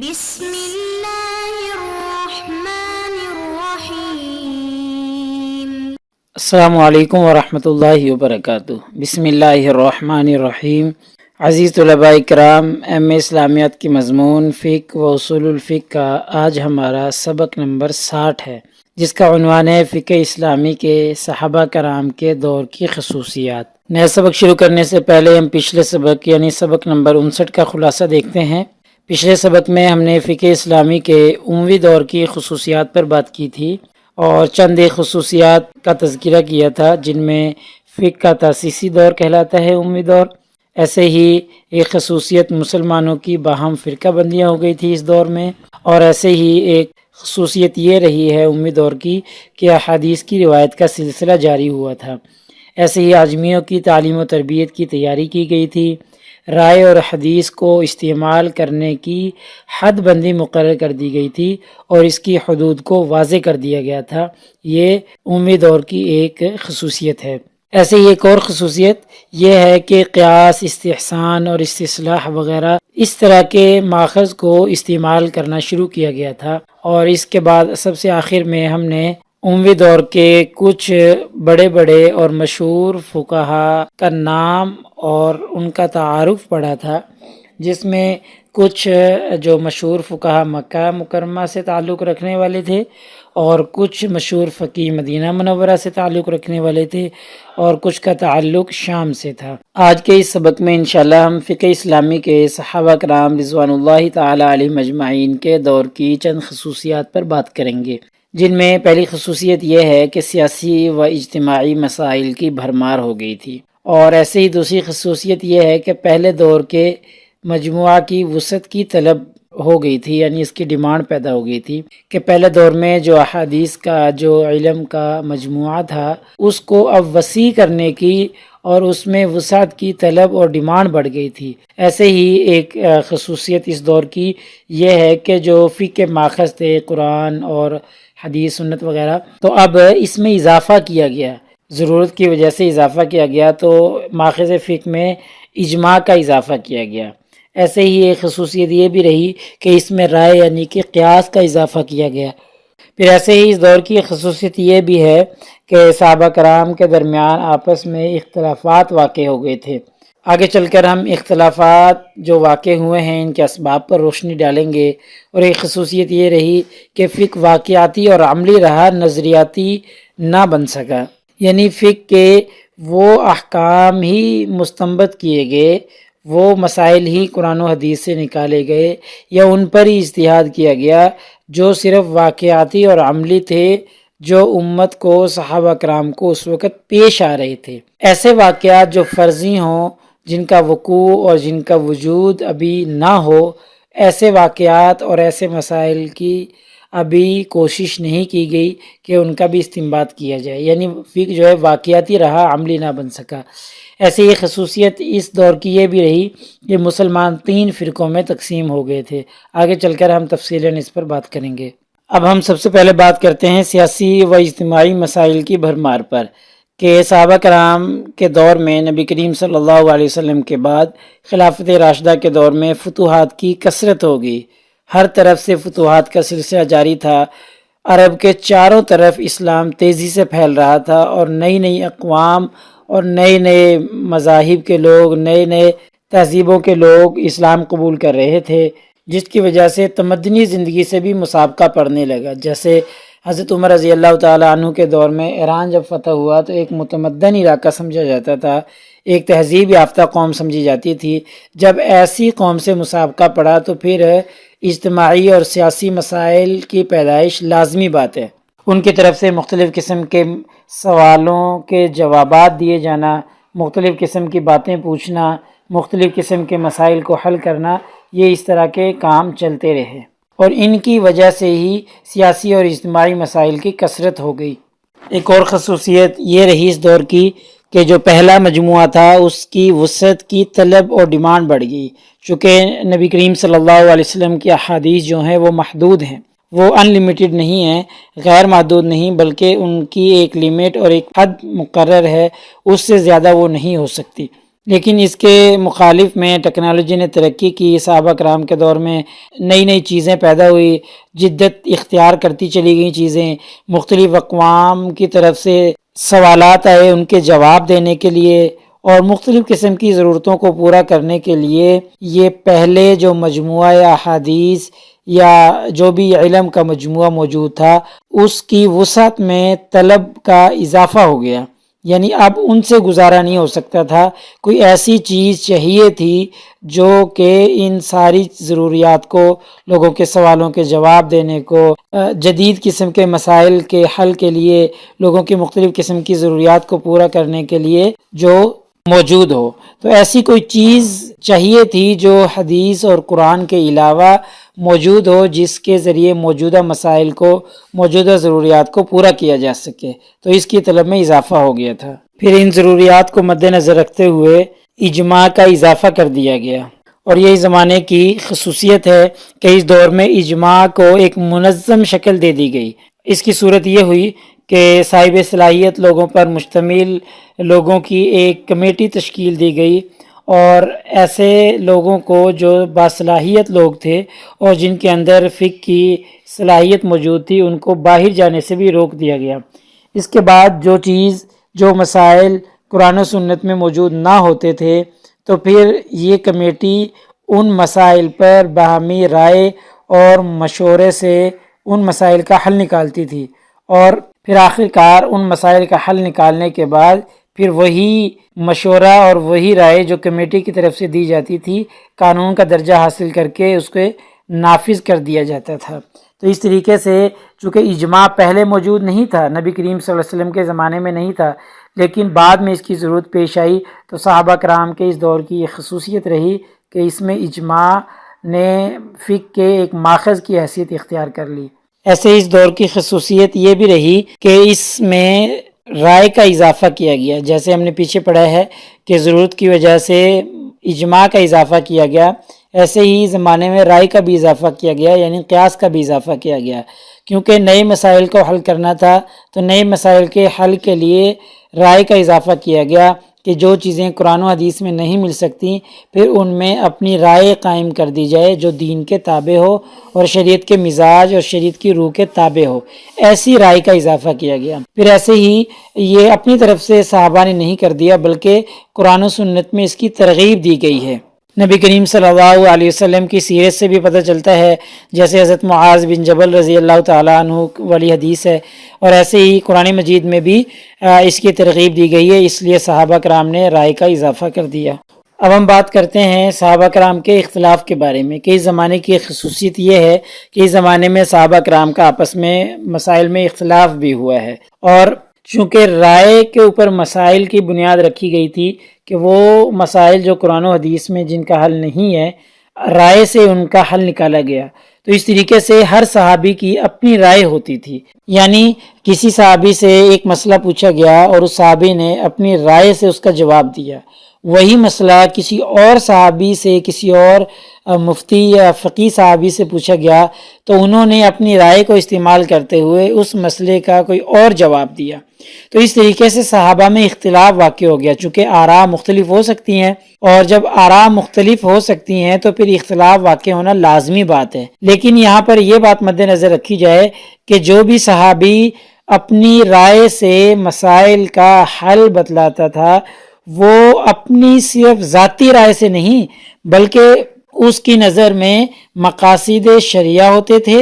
بسم اللہ الرحمن الرحیم۔ السلام علیکم ورحمۃ اللہ وبرکاتہ۔ بسم اللہ الرحمن الرحیم۔ عزیز طلباء کرام، ایم اے اسلامیات کی مضمون فقہ و اصول الفقہ کا آج ہمارا سبق نمبر 60 ہے، جس کا عنوان ہے فقہ اسلامی کے صحابہ کرام کے دور کی خصوصیات۔ نیا سبق شروع کرنے سے پہلے ہم پچھلے سبق یعنی سبق نمبر 59 کا خلاصہ دیکھتے ہیں۔ پچھلے سبق میں ہم نے فقہ اسلامی کے اموی دور کی خصوصیات پر بات کی تھی اور چند ایک خصوصیات کا تذکرہ کیا تھا، جن میں فقہ کا تاسیسی دور کہلاتا ہے، اموی دور۔ ایسے ہی ایک خصوصیت مسلمانوں کی باہم فرقہ بندیاں ہو گئی تھی اس دور میں، اور ایسے ہی ایک خصوصیت یہ رہی ہے اموی دور کی کہ احادیث کی روایت کا سلسلہ جاری ہوا تھا۔ ایسے ہی آجمیوں کی تعلیم و تربیت کی تیاری کی گئی تھی، رائے اور حدیث کو استعمال کرنے کی حد بندی مقرر کر دی گئی تھی اور اس کی حدود کو واضح کر دیا گیا تھا۔ یہ اموی دور کی ایک خصوصیت ہے۔ ایسے ہی ایک اور خصوصیت یہ ہے کہ قیاس، استحسان اور استصلاح وغیرہ اس طرح کے ماخذ کو استعمال کرنا شروع کیا گیا تھا، اور اس کے بعد سب سے آخر میں ہم نے اموی دور کے کچھ بڑے بڑے اور مشہور فقہا کا نام اور ان کا تعارف پڑھا تھا، جس میں کچھ جو مشہور فقہا مکہ مکرمہ سے تعلق رکھنے والے تھے، اور کچھ مشہور فقیہ مدینہ منورہ سے تعلق رکھنے والے تھے، اور کچھ کا تعلق شام سے تھا۔ آج کے اس سبق میں انشاءاللہ ہم فقہ اسلامی کے صحابہ کرام رضوان اللہ تعالی علیہم اجمعین کے دور کی چند خصوصیات پر بات کریں گے، جن میں پہلی خصوصیت یہ ہے کہ سیاسی و اجتماعی مسائل کی بھرمار ہو گئی تھی، اور ایسے ہی دوسری خصوصیت یہ ہے کہ پہلے دور کے مجموعہ کی وسعت کی طلب ہو گئی تھی، یعنی اس کی ڈیمانڈ پیدا ہو گئی تھی کہ پہلے دور میں جو احادیث کا جو علم کا مجموعہ تھا اس کو اب وسیع کرنے کی اور اس میں وسعت کی طلب اور ڈیمانڈ بڑھ گئی تھی۔ ایسے ہی ایک خصوصیت اس دور کی یہ ہے کہ جو فقہ کے ماخذ تھے، قرآن اور حدیث سنت وغیرہ، تو اب اس میں اضافہ کیا گیا، ضرورت کی وجہ سے اضافہ کیا گیا، تو ماخذ فقہ میں اجماع کا اضافہ کیا گیا۔ ایسے ہی ایک خصوصیت یہ بھی رہی کہ اس میں رائے یعنی کہ قیاس کا اضافہ کیا گیا۔ پھر ایسے ہی اس دور کی خصوصیت یہ بھی ہے کہ صحابہ کرام کے درمیان آپس میں اختلافات واقع ہو گئے تھے۔ آگے چل کر ہم اختلافات جو واقع ہوئے ہیں ان کے اسباب پر روشنی ڈالیں گے، اور ایک خصوصیت یہ رہی کہ فقہ واقعاتی اور عملی رہا، نظریاتی نہ بن سکا، یعنی فقہ کے وہ احکام ہی مستنبط کیے گئے، وہ مسائل ہی قرآن و حدیث سے نکالے گئے یا ان پر ہی اجتہاد کیا گیا جو صرف واقعاتی اور عملی تھے، جو امت کو، صحابہ کرام کو اس وقت پیش آ رہے تھے۔ ایسے واقعات جو فرضی ہوں، جن کا وقوع اور جن کا وجود ابھی نہ ہو، ایسے واقعات اور ایسے مسائل کی ابھی کوشش نہیں کی گئی کہ ان کا بھی استنباط کیا جائے، یعنی فقہ جو ہے واقعاتی رہا، عملی نہ بن سکا۔ ایسے یہ خصوصیت اس دور کی یہ بھی رہی کہ مسلمان 3 فرقوں میں تقسیم ہو گئے تھے۔ آگے چل کر ہم تفصیلاً اس پر بات کریں گے۔ اب ہم سب سے پہلے بات کرتے ہیں سیاسی و اجتماعی مسائل کی بھرمار پر، کہ صحابہ کرام کے دور میں نبی کریم صلی اللہ علیہ وسلم کے بعد خلافت راشدہ کے دور میں فتوحات کی کثرت ہو گئی، ہر طرف سے فتوحات کا سلسلہ جاری تھا، عرب کے چاروں طرف اسلام تیزی سے پھیل رہا تھا، اور نئی نئی اقوام اور نئے نئے مذاہب کے لوگ، نئے نئے تہذیبوں کے لوگ اسلام قبول کر رہے تھے، جس کی وجہ سے تمدنی زندگی سے بھی مسابقہ پڑنے لگا۔ جیسے حضرت عمر رضی اللہ تعالیٰ عنہ کے دور میں ایران جب فتح ہوا تو ایک متمدن علاقہ سمجھا جاتا تھا، ایک تہذیب یافتہ قوم سمجھی جاتی تھی۔ جب ایسی قوم سے مسابقہ پڑا تو پھر اجتماعی اور سیاسی مسائل کی پیدائش لازمی بات ہے۔ ان کی طرف سے مختلف قسم کے سوالوں کے جوابات دیے جانا، مختلف قسم کی باتیں پوچھنا، مختلف قسم کے مسائل کو حل کرنا، یہ اس طرح کے کام چلتے رہے، اور ان کی وجہ سے ہی سیاسی اور اجتماعی مسائل کی کثرت ہو گئی۔ ایک اور خصوصیت یہ رہی اس دور کی کہ جو پہلا مجموعہ تھا اس کی وسعت کی طلب اور ڈیمانڈ بڑھ گئی، چونکہ نبی کریم صلی اللہ علیہ وسلم کی احادیث جو ہیں وہ محدود ہیں، وہ ان لمیٹڈ نہیں ہیں، غیر محدود نہیں، بلکہ ان کی ایک لمٹ اور ایک حد مقرر ہے، اس سے زیادہ وہ نہیں ہو سکتی۔ لیکن اس کے مخالف میں ٹیکنالوجی نے ترقی کی، صحابہ کرام کے دور میں نئی نئی چیزیں پیدا ہوئی، جدت اختیار کرتی چلی گئیں چیزیں، مختلف اقوام کی طرف سے سوالات آئے ان کے جواب دینے کے لیے، اور مختلف قسم کی ضرورتوں کو پورا کرنے کے لیے یہ پہلے جو مجموعہ احادیث یا جو بھی علم کا مجموعہ موجود تھا اس کی وسعت میں طلب کا اضافہ ہو گیا، یعنی اب ان سے گزارا نہیں ہو سکتا تھا، کوئی ایسی چیز چاہیے تھی جو کہ ان ساری ضروریات کو، لوگوں کے سوالوں کے جواب دینے کو، جدید قسم کے مسائل کے حل کے لیے، لوگوں کی مختلف قسم کی ضروریات کو پورا کرنے کے لیے جو موجود ہو۔ تو ایسی کوئی چیز چاہیے تھی جو حدیث اور قرآن کے علاوہ موجود ہو، جس کے ذریعے موجودہ مسائل کو، موجودہ ضروریات کو پورا کیا جا سکے، تو اس کی طلب میں اضافہ ہو گیا تھا۔ پھر ان ضروریات کو مد نظر رکھتے ہوئے اجماع کا اضافہ کر دیا گیا، اور یہی زمانے کی خصوصیت ہے کہ اس دور میں اجماع کو ایک منظم شکل دے دی گئی۔ اس کی صورت یہ ہوئی کہ صاحب صلاحیت لوگوں پر مشتمل لوگوں کی ایک کمیٹی تشکیل دی گئی، اور ایسے لوگوں کو جو باصلاحیت لوگ تھے اور جن کے اندر فقہ کی صلاحیت موجود تھی ان کو باہر جانے سے بھی روک دیا گیا۔ اس کے بعد جو مسائل قرآن و سنت میں موجود نہ ہوتے تھے تو پھر یہ کمیٹی ان مسائل پر باہمی رائے اور مشورے سے ان مسائل کا حل نکالتی تھی، اور پھر آخر کار ان مسائل کا حل نکالنے کے بعد پھر وہی مشورہ اور وہی رائے جو کمیٹی کی طرف سے دی جاتی تھی قانون کا درجہ حاصل کر کے اس کو نافذ کر دیا جاتا تھا۔ تو اس طریقے سے چونکہ اجماع پہلے موجود نہیں تھا، نبی کریم صلی اللہ علیہ وسلم کے زمانے میں نہیں تھا، لیکن بعد میں اس کی ضرورت پیش آئی، تو صحابہ کرام کے اس دور کی یہ خصوصیت رہی کہ اس میں اجماع نے فقہ کے ایک ماخذ کی حیثیت اختیار کر لی۔ ایسے اس دور کی خصوصیت یہ بھی رہی کہ اس میں رائے کا اضافہ کیا گیا، جیسے ہم نے پیچھے پڑھا ہے کہ ضرورت کی وجہ سے اجماع کا اضافہ کیا گیا، ایسے ہی زمانے میں رائے کا بھی اضافہ کیا گیا، یعنی قیاس کا بھی اضافہ کیا گیا، کیونکہ نئے مسائل کو حل کرنا تھا تو نئے مسائل کے حل کے لیے رائے کا اضافہ کیا گیا کہ جو چیزیں قرآن و حدیث میں نہیں مل سکتی پھر ان میں اپنی رائے قائم کر دی جائے جو دین کے تابع ہو اور شریعت کے مزاج اور شریعت کی روح کے تابع ہو، ایسی رائے کا اضافہ کیا گیا۔ پھر ایسے ہی یہ اپنی طرف سے صحابہ نے نہیں کر دیا بلکہ قرآن و سنت میں اس کی ترغیب دی گئی ہے۔ نبی کریم صلی اللہ علیہ وسلم کی سیرت سے بھی پتہ چلتا ہے، جیسے حضرت معاذ بن جبل رضی اللہ تعالیٰ عنہ والی حدیث ہے، اور ایسے ہی قرآن مجید میں بھی اس کی ترغیب دی گئی ہے، اس لیے صحابہ کرام نے رائے کا اضافہ کر دیا۔ اب ہم بات کرتے ہیں صحابہ کرام کے اختلاف کے بارے میں، کہ اس زمانے کی خصوصیت یہ ہے کہ اس زمانے میں صحابہ کرام کا آپس میں مسائل میں اختلاف بھی ہوا ہے، اور چونکہ رائے کے اوپر مسائل کی بنیاد رکھی گئی تھی کہ وہ مسائل جو قرآن و حدیث میں جن کا حل نہیں ہے، رائے سے ان کا حل نکالا گیا، تو اس طریقے سے ہر صحابی کی اپنی رائے ہوتی تھی، یعنی کسی صحابی سے ایک مسئلہ پوچھا گیا اور اس صحابی نے اپنی رائے سے اس کا جواب دیا، وہی مسئلہ کسی اور صحابی سے، کسی اور مفتی یا فقی صحابی سے پوچھا گیا تو انہوں نے اپنی رائے کو استعمال کرتے ہوئے اس مسئلے کا کوئی اور جواب دیا، تو اس طریقے سے صحابہ میں اختلاف واقع ہو گیا، چونکہ آراء مختلف ہو سکتی ہیں، اور جب آراء مختلف ہو سکتی ہیں تو پھر اختلاف واقع ہونا لازمی بات ہے۔ لیکن یہاں پر یہ بات مد نظر رکھی جائے کہ جو بھی صحابی اپنی رائے سے مسائل کا حل بتلاتا تھا وہ اپنی صرف ذاتی رائے سے نہیں بلکہ اس کی نظر میں مقاصد شرعیہ ہوتے تھے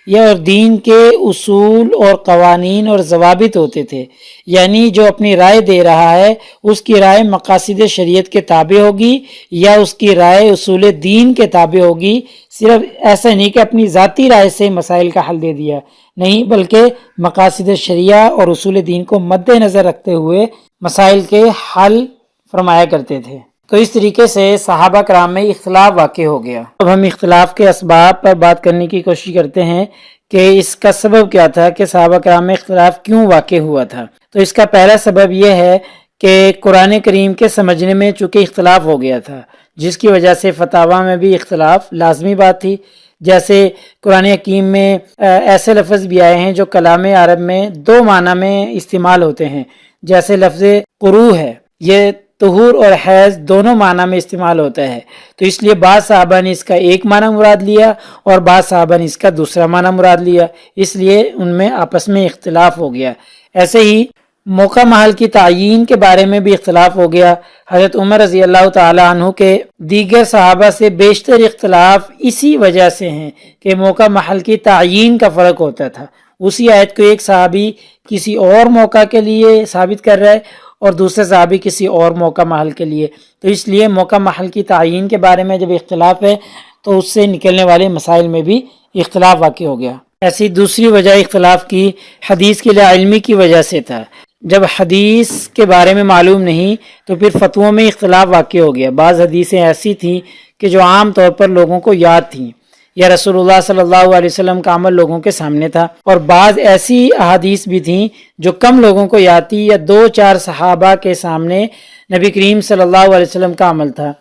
یا اور دین کے اصول اور قوانین اور ضوابط ہوتے تھے، یعنی جو اپنی رائے دے رہا ہے اس کی رائے مقاصد شریعت کے تابع ہوگی یا اس کی رائے اصول دین کے تابع ہوگی۔ صرف ایسا نہیں کہ اپنی ذاتی رائے سے مسائل کا حل دے دیا، نہیں، بلکہ مقاصد شرعیہ اور اصول دین کو مد نظر رکھتے ہوئے مسائل کے حل فرمایا کرتے تھے۔ تو اس طریقے سے صحابہ کرام میں اختلاف واقع ہو گیا۔ اب ہم اختلاف کے اسباب پر بات کرنے کی کوشش کرتے ہیں کہ اس کا سبب کیا تھا، کہ صحابہ کرام میں اختلاف کیوں واقع ہوا تھا۔ تو اس کا پہلا سبب یہ ہے کہ قرآن کریم کے سمجھنے میں چونکہ اختلاف ہو گیا تھا، جس کی وجہ سے فتاویٰ میں بھی اختلاف لازمی بات تھی۔ جیسے قرآن حکیم میں ایسے لفظ بھی آئے ہیں جو کلام عرب میں دو معنی میں استعمال ہوتے ہیں، جیسے لفظ قروء ہے، یہ طہور اور حیض دونوں معنی میں استعمال ہوتا ہے، تو اس لیے بعض صحابہ نے اس کا ایک معنی مراد لیا اور بعض صحابہ نے اس کا دوسرا معنی مراد لیا، اس لیے ان میں آپس میں اختلاف ہو گیا۔ ایسے ہی موقع محل کی تعیین کے بارے میں بھی اختلاف ہو گیا۔ حضرت عمر رضی اللہ تعالی عنہ کے دیگر صحابہ سے بیشتر اختلاف اسی وجہ سے ہیں کہ موقع محل کی تعیین کا فرق ہوتا تھا۔ اسی آیت کو ایک صحابی کسی اور موقع کے لیے ثابت کر رہا ہے اور دوسرے صحابی کسی اور موقع محل کے لیے، تو اس لیے موقع محل کی تعیین کے بارے میں جب اختلاف ہے تو اس سے نکلنے والے مسائل میں بھی اختلاف واقع ہو گیا۔ ایسی دوسری وجہ اختلاف کی حدیث کے لا علمی کی وجہ سے تھا۔ جب حدیث کے بارے میں معلوم نہیں تو پھر فتووں میں اختلاف واقع ہو گیا۔ بعض حدیثیں ایسی تھیں کہ جو عام طور پر لوگوں کو یاد تھیں یا رسول اللہ صلی اللہ علیہ وسلم کا عمل لوگوں کے سامنے تھا، اور بعض ایسی احادیث بھی تھیں جو کم لوگوں کو یاد تھی یا 2-4 صحابہ کے سامنے نبی کریم صلی اللہ علیہ وسلم کا عمل تھا،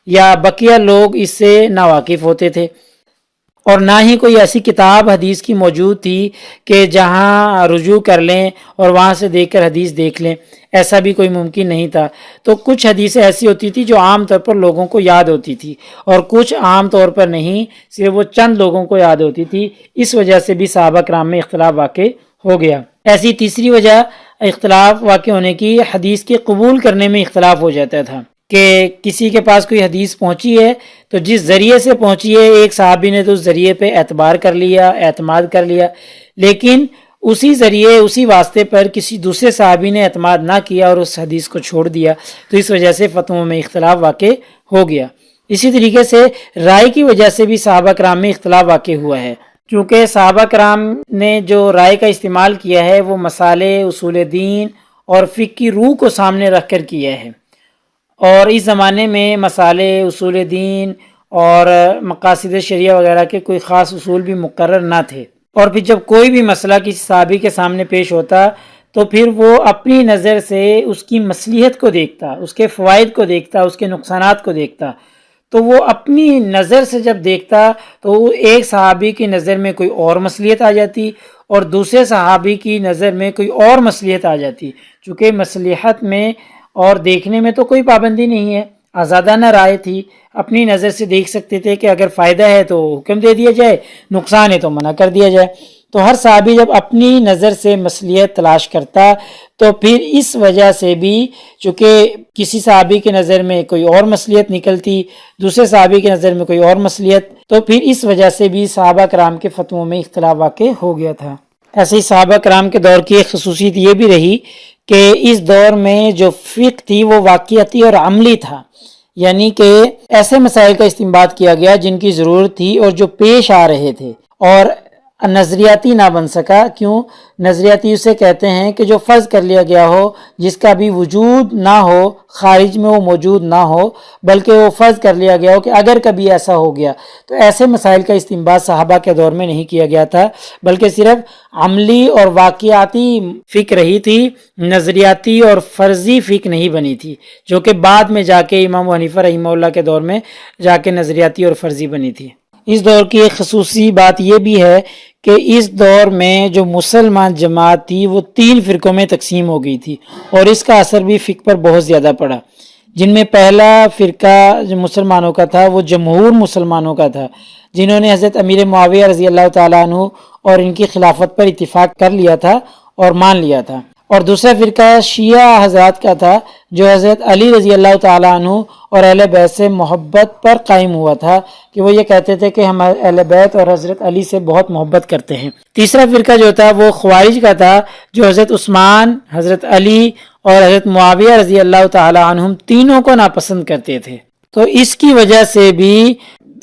یا بقیہ لوگ اس سے ناواقف ہوتے تھے، اور نہ ہی کوئی ایسی کتاب حدیث کی موجود تھی کہ جہاں رجوع کر لیں اور وہاں سے دیکھ کر حدیث دیکھ لیں، ایسا بھی کوئی ممکن نہیں تھا۔ تو کچھ حدیثیں ایسی ہوتی تھی جو عام طور پر لوگوں کو یاد ہوتی تھی، اور کچھ عام طور پر نہیں، صرف وہ چند لوگوں کو یاد ہوتی تھی۔ اس وجہ سے بھی صحابہ کرام میں اختلاف واقع ہو گیا۔ ایسی تیسری وجہ اختلاف واقع ہونے کی حدیث کے قبول کرنے میں اختلاف ہو جاتا تھا کہ کسی کے پاس کوئی حدیث پہنچی ہے تو جس ذریعے سے پہنچی ہے ایک صحابی نے تو اس ذریعے پہ اعتبار کر لیا، اعتماد کر لیا، لیکن اسی ذریعے اسی واسطے پر کسی دوسرے صحابی نے اعتماد نہ کیا اور اس حدیث کو چھوڑ دیا، تو اس وجہ سے فتووں میں اختلاف واقع ہو گیا۔ اسی طریقے سے رائے کی وجہ سے بھی صحابہ کرام میں اختلاف واقع ہوا ہے، چونکہ صحابہ کرام نے جو رائے کا استعمال کیا ہے وہ مسالے، اصول دین اور فقہ کی روح کو سامنے رکھ کر کیا ہے، اور اس زمانے میں مسالے، اصول دین اور مقاصد شریعہ وغیرہ کے کوئی خاص اصول بھی مقرر نہ تھے، اور پھر جب کوئی بھی مسئلہ کسی صحابی کے سامنے پیش ہوتا تو پھر وہ اپنی نظر سے اس کی مصلحت کو دیکھتا، اس کے فوائد کو دیکھتا، اس کے نقصانات کو دیکھتا، تو وہ اپنی نظر سے جب دیکھتا تو ایک صحابی کی نظر میں کوئی اور مصلحت آ جاتی اور دوسرے صحابی کی نظر میں کوئی اور مصلحت آ جاتی، چونکہ مصلحت میں اور دیکھنے میں تو کوئی پابندی نہیں ہے، آزادانہ رائے تھی، اپنی نظر سے دیکھ سکتے تھے کہ اگر فائدہ ہے تو حکم دے دیا جائے، نقصان ہے تو منع کر دیا جائے۔ تو ہر صحابی جب اپنی نظر سے مصلحت تلاش کرتا تو پھر اس وجہ سے بھی چونکہ کسی صحابی کی نظر میں کوئی اور مصلحت نکلتی، دوسرے صحابی کی نظر میں کوئی اور مصلحت، تو پھر اس وجہ سے بھی صحابہ کرام کے فتووں میں اختلاف واقع ہو گیا تھا۔ ایسے ہی صحابہ کرام کے دور کی ایک خصوصیت یہ بھی رہی کہ اس دور میں جو فقہ تھی وہ واقعاتی اور عملی تھا، یعنی کہ ایسے مسائل کا استنباط کیا گیا جن کی ضرورت تھی اور جو پیش آ رہے تھے، اور نظریاتی نہ بن سکا۔ کیوں؟ نظریاتی اسے کہتے ہیں کہ جو فرض کر لیا گیا ہو، جس کا بھی وجود نہ ہو، خارج میں وہ موجود نہ ہو، بلکہ وہ فرض کر لیا گیا ہو کہ اگر کبھی ایسا ہو گیا، تو ایسے مسائل کا استنباط صحابہ کے دور میں نہیں کیا گیا تھا، بلکہ صرف عملی اور واقعاتی فکر رہی تھی، نظریاتی اور فرضی فکر نہیں بنی تھی، جو کہ بعد میں جا کے امام حنیفہ رحمہ اللہ کے دور میں جا کے نظریاتی اور فرضی بنی تھی۔ اس دور کی ایک خصوصی بات یہ بھی ہے کہ اس دور میں جو مسلمان جماعت تھی وہ 3 فرقوں میں تقسیم ہو گئی تھی، اور اس کا اثر بھی فقہ پر بہت زیادہ پڑا، جن میں پہلا فرقہ جو مسلمانوں کا تھا وہ جمہور مسلمانوں کا تھا، جنہوں نے حضرت امیر معاویہ رضی اللہ تعالیٰ عنہ اور ان کی خلافت پر اتفاق کر لیا تھا اور مان لیا تھا، اور دوسرا فرقہ شیعہ حضرات کا تھا جو حضرت علی رضی اللہ تعالیٰ عنہ اور اہل بیت سے محبت پر قائم ہوا تھا، کہ وہ یہ کہتے تھے کہ ہم اہل بیت اور حضرت علی سے بہت محبت کرتے ہیں۔ تیسرا فرقہ جو تھا وہ خوارج کا تھا، جو حضرت عثمان، حضرت علی اور حضرت معاویہ رضی اللہ تعالیٰ عنہم تینوں کو ناپسند کرتے تھے۔ تو اس کی وجہ سے بھی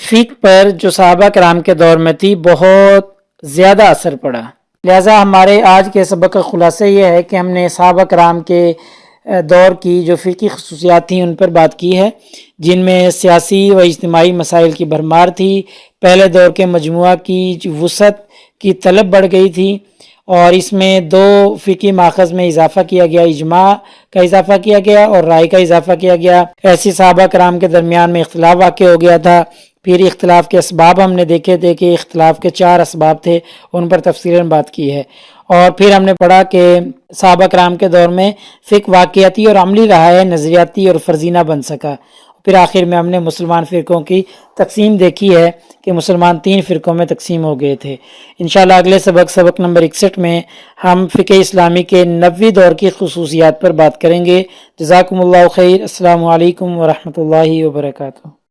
فقہ پر جو صحابہ کرام کے دور میں تھی بہت زیادہ اثر پڑا۔ لہٰذا ہمارے آج کے سبق کا خلاصہ یہ ہے کہ ہم نے صحابہ کرام کے دور کی جو فقہی خصوصیات تھیں ان پر بات کی ہے، جن میں سیاسی و اجتماعی مسائل کی بھرمار تھی، پہلے دور کے مجموعہ کی وسعت کی طلب بڑھ گئی تھی، اور اس میں 2 فقہی ماخذ میں اضافہ کیا گیا، اجماع کا اضافہ کیا گیا اور رائے کا اضافہ کیا گیا۔ ایسی صحابہ کرام کے درمیان میں اختلاف واقع ہو گیا تھا، پھر اختلاف کے اسباب ہم نے دیکھے تھے کہ اختلاف کے 4 اسباب تھے، ان پر تفصیلاً بات کی ہے، اور پھر ہم نے پڑھا کہ صحابہ کرام کے دور میں فقہ واقعاتی اور عملی رہا ہے، نظریاتی اور فرضی نہ بن سکا۔ پھر آخر میں ہم نے مسلمان فرقوں کی تقسیم دیکھی ہے کہ مسلمان 3 فرقوں میں تقسیم ہو گئے تھے۔ انشاءاللہ اگلے سبق نمبر 61 میں ہم فقہ اسلامی کے 90ویں دور کی خصوصیات پر بات کریں گے۔ جزاکم اللہ خیر۔ السلام علیکم ورحمۃ اللہ وبرکاتہ۔